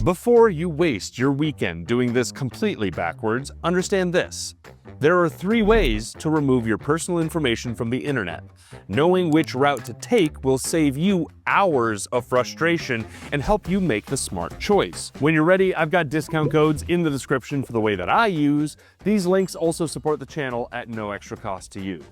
Before you waste your weekend doing this completely backwards, understand this. There are 3 ways to remove your personal information from the internet. Knowing which route to take will save you hours of frustration and help you make the smart choice. When you're ready, I've got discount codes in the description for the way that I use. These links also support the channel at no extra cost to you.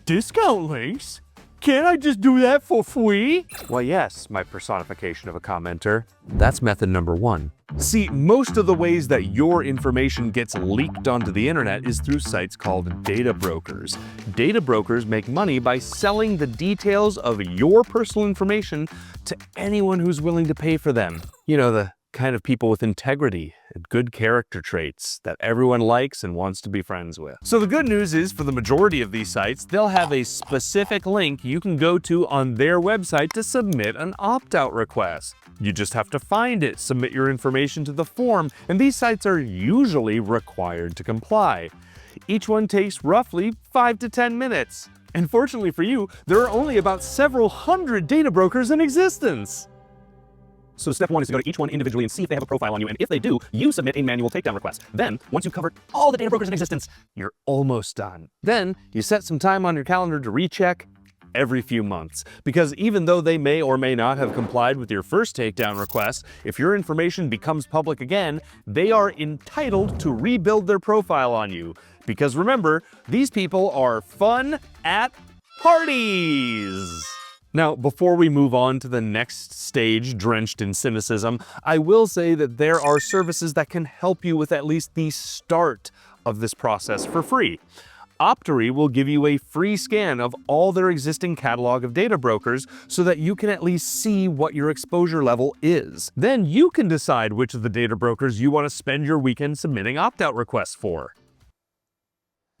Discount links? Can't I just do that for free? Well, yes, my personification of a commenter. That's method number 1. See, most of the ways that your information gets leaked onto the internet is through sites called data brokers. Data brokers make money by selling the details of your personal information to anyone who's willing to pay for them. You know, the kind of people with integrity and good character traits that everyone likes and wants to be friends with. So the good news is, for the majority of these sites, they'll have a specific link you can go to on their website to submit an opt-out request. You just have to find it, submit your information to the form, and these sites are usually required to comply. Each one takes roughly 5 to 10 minutes. And fortunately for you, there are only about several hundred data brokers in existence. So step 1 is to go to each one individually and see if they have a profile on you, and if they do, you submit a manual takedown request. Then, once you've covered all the data brokers in existence, you're almost done. Then, you set some time on your calendar to recheck every few months, because even though they may or may not have complied with your first takedown request, if your information becomes public again, they are entitled to rebuild their profile on you. Because remember, these people are fun at parties! Now, before we move on to the next stage drenched in cynicism, I will say that there are services that can help you with at least the start of this process for free. Optery will give you a free scan of all their existing catalog of data brokers so that you can at least see what your exposure level is. Then you can decide which of the data brokers you want to spend your weekend submitting opt-out requests for.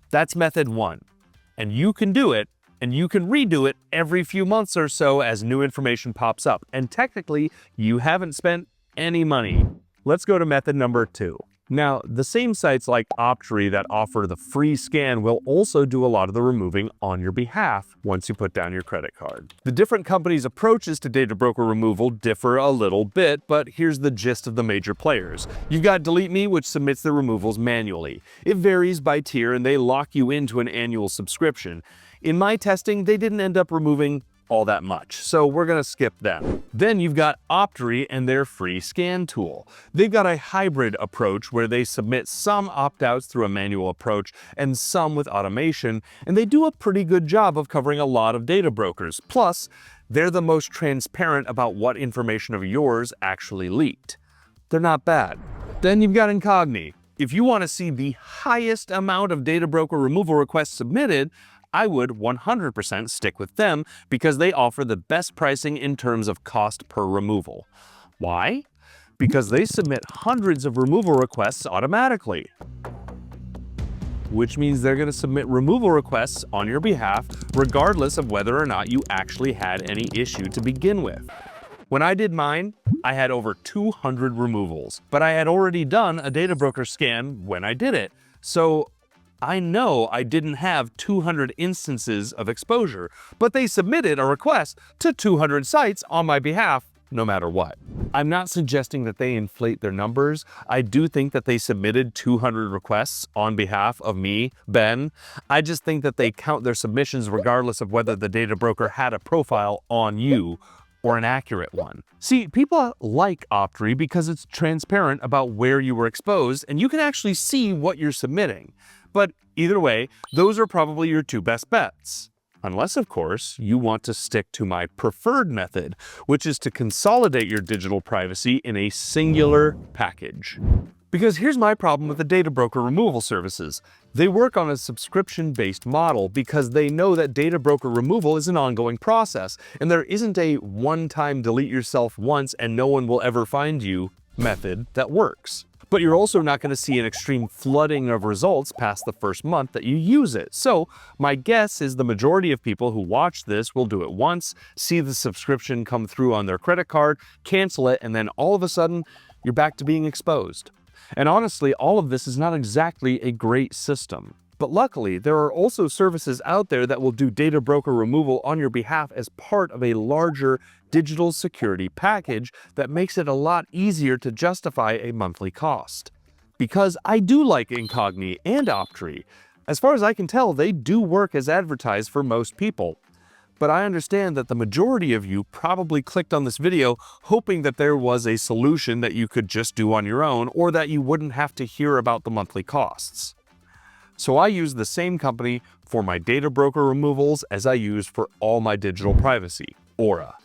That's method 1, and you can do it. And you can redo it every few months or so as new information pops up. And technically, you haven't spent any money. Let's go to method number 2. Now, the same sites like Optery that offer the free scan will also do a lot of the removing on your behalf once you put down your credit card. The different companies' approaches to data broker removal differ a little bit, but here's the gist of the major players. You've got DeleteMe, which submits the removals manually. It varies by tier and they lock you into an annual subscription. In my testing, they didn't end up removing all that much, so we're gonna skip them. Then you've got Optery and their free scan tool. They've got a hybrid approach where they submit some opt-outs through a manual approach and some with automation, and they do a pretty good job of covering a lot of data brokers. Plus, they're the most transparent about what information of yours actually leaked. They're not bad. Then you've got Incogni. If you want to see the highest amount of data broker removal requests submitted, I would 100% stick with them because they offer the best pricing in terms of cost per removal. Why? Because they submit hundreds of removal requests automatically. Which means they're going to submit removal requests on your behalf regardless of whether or not you actually had any issue to begin with. When I did mine, I had over 200 removals, but I had already done a data broker scan when I did it. So I know I didn't have 200 instances of exposure, but they submitted a request to 200 sites on my behalf, no matter what. I'm not suggesting that they inflate their numbers. I do think that they submitted 200 requests on behalf of me, Ben. I just think that they count their submissions regardless of whether the data broker had a profile on you or an accurate one. See, people like Optery because it's transparent about where you were exposed and you can actually see what you're submitting. But either way, those are probably your 2 best bets. Unless, of course, you want to stick to my preferred method, which is to consolidate your digital privacy in a singular package. Because here's my problem with the data broker removal services. They work on a subscription-based model because they know that data broker removal is an ongoing process, and there isn't a one-time delete yourself once and no one will ever find you method that works. But you're also not going to see an extreme flooding of results past the first month that you use it. So my guess is the majority of people who watch this will do it once, see the subscription come through on their credit card, cancel it, and then all of a sudden, you're back to being exposed. And honestly, all of this is not exactly a great system. But luckily, there are also services out there that will do data broker removal on your behalf as part of a larger digital security package that makes it a lot easier to justify a monthly cost. Because I do like Incogni and Optery. As far as I can tell, they do work as advertised for most people. But I understand that the majority of you probably clicked on this video hoping that there was a solution that you could just do on your own, or that you wouldn't have to hear about the monthly costs. So I use the same company for my data broker removals as I use for all my digital privacy, Aura.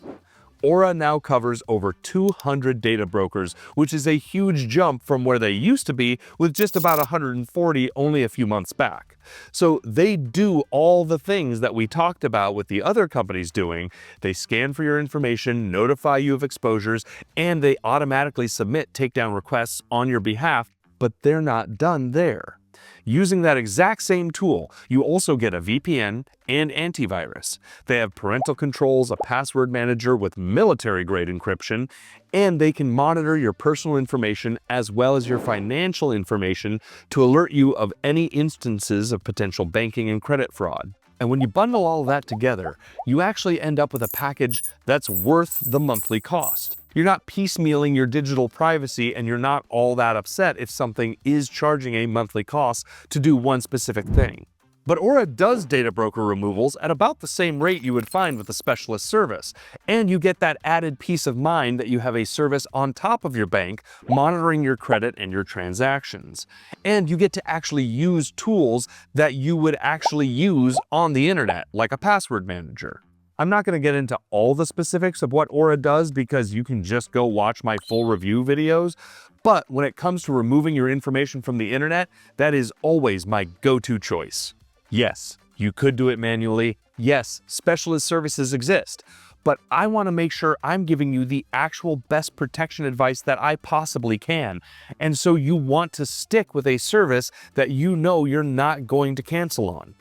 Aura now covers over 200 data brokers, which is a huge jump from where they used to be with just about 140 only a few months back. So they do all the things that we talked about with the other companies doing. They scan for your information, notify you of exposures, and they automatically submit takedown requests on your behalf, but they're not done there. Using that exact same tool, you also get a VPN and antivirus. They have parental controls, a password manager with military-grade encryption, and they can monitor your personal information as well as your financial information to alert you of any instances of potential banking and credit fraud. And when you bundle all of that together, you actually end up with a package that's worth the monthly cost. You're not piecemealing your digital privacy, and you're not all that upset if something is charging a monthly cost to do one specific thing. But Aura does data broker removals at about the same rate you would find with a specialist service, and you get that added peace of mind that you have a service on top of your bank monitoring your credit and your transactions. And you get to actually use tools that you would actually use on the internet, like a password manager. I'm not going to get into all the specifics of what Aura does because you can just go watch my full review videos, but when it comes to removing your information from the internet, that is always my go-to choice. Yes, you could do it manually. Yes, specialist services exist, but I want to make sure I'm giving you the actual best protection advice that I possibly can. And so you want to stick with a service that you know you're not going to cancel on.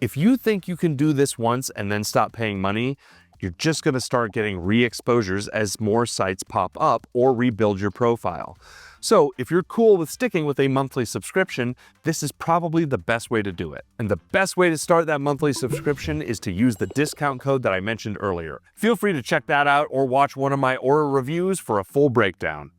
If you think you can do this once and then stop paying money, you're just going to start getting re-exposures as more sites pop up or rebuild your profile. So if you're cool with sticking with a monthly subscription, this is probably the best way to do it. And the best way to start that monthly subscription is to use the discount code that I mentioned earlier. Feel free to check that out or watch one of my Aura reviews for a full breakdown.